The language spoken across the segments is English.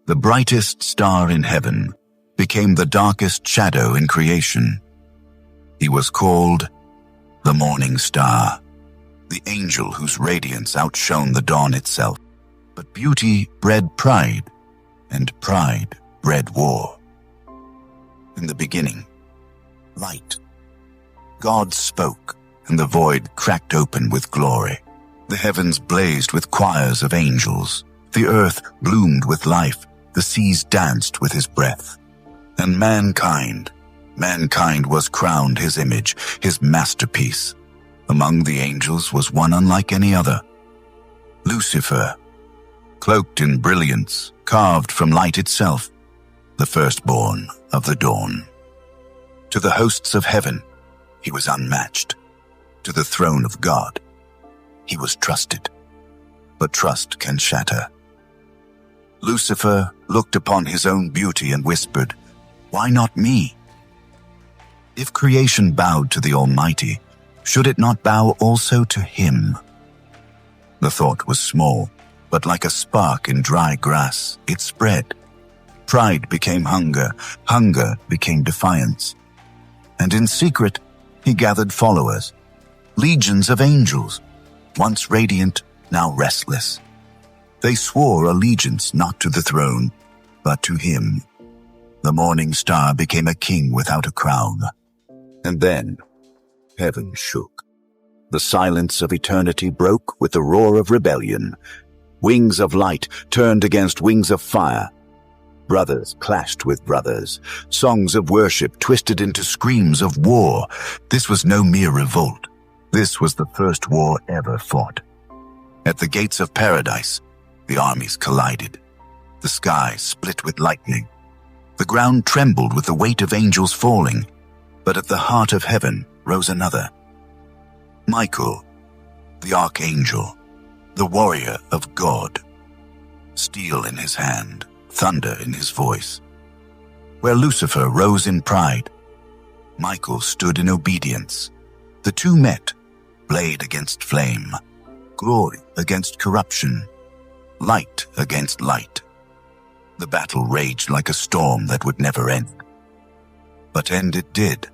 The brightest star in heaven became the darkest shadow in creation. He was called the morning star, the angel whose radiance outshone the dawn itself. But beauty bred pride, and pride bred war. In the beginning, light. God spoke, and the void cracked open with glory. The heavens blazed with choirs of angels. The earth bloomed with life. The seas danced with his breath. And mankind was crowned his image, his masterpiece. Among the angels was one unlike any other. Lucifer, cloaked in brilliance, carved from light itself, the firstborn of the dawn. To the hosts of heaven, he was unmatched. To the throne of God, he was trusted. But trust can shatter. Lucifer looked upon his own beauty and whispered, "Why not me?" If creation bowed to the Almighty, should it not bow also to him? The thought was small, but like a spark in dry grass, it spread. Pride became hunger, hunger became defiance. And in secret, he gathered followers, legions of angels, once radiant, now restless. They swore allegiance not to the throne, but to him. The morning star became a king without a crown. And then, heaven shook. The silence of eternity broke with the roar of rebellion. Wings of light turned against wings of fire. Brothers clashed with brothers. Songs of worship twisted into screams of war. This was no mere revolt. This was the first war ever fought. At the gates of paradise, the armies collided. The sky split with lightning. The ground trembled with the weight of angels falling. But at the heart of heaven rose another. Michael, the Archangel, the warrior of God. Steel in his hand, thunder in his voice. Where Lucifer rose in pride, Michael stood in obedience. The two met, blade against flame, glory against corruption, light against light. The battle raged like a storm that would never end. But end it did.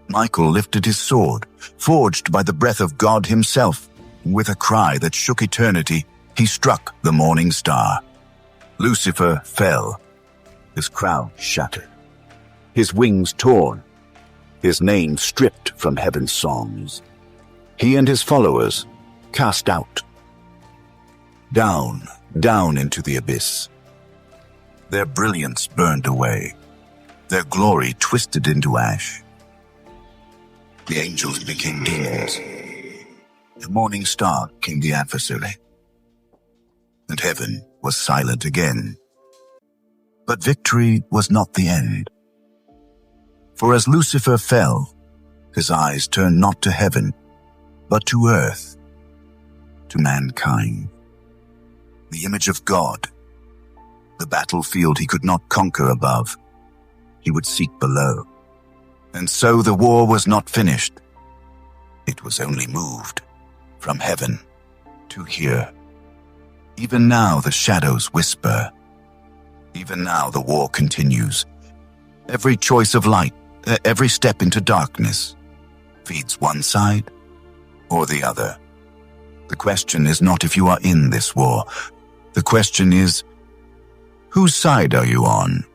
Michael lifted his sword, forged by the breath of God himself. With a cry that shook eternity, he struck the morning star. Lucifer fell, his crown shattered, his wings torn, his name stripped from heaven's songs. He and his followers cast out. Down, down into the abyss. Their brilliance burned away, their glory twisted into ash. The angels became demons. The morning star became the adversary. And heaven was silent again. But victory was not the end. For as Lucifer fell, his eyes turned not to heaven, but to earth, to mankind. The image of God, the battlefield he could not conquer above, he would seek below. And so the war was not finished. It was only moved from heaven to here. Even now the shadows whisper. Even now the war continues. Every choice of light, every step into darkness, feeds one side or the other. The question is not if you are in this war. The question is, whose side are you on?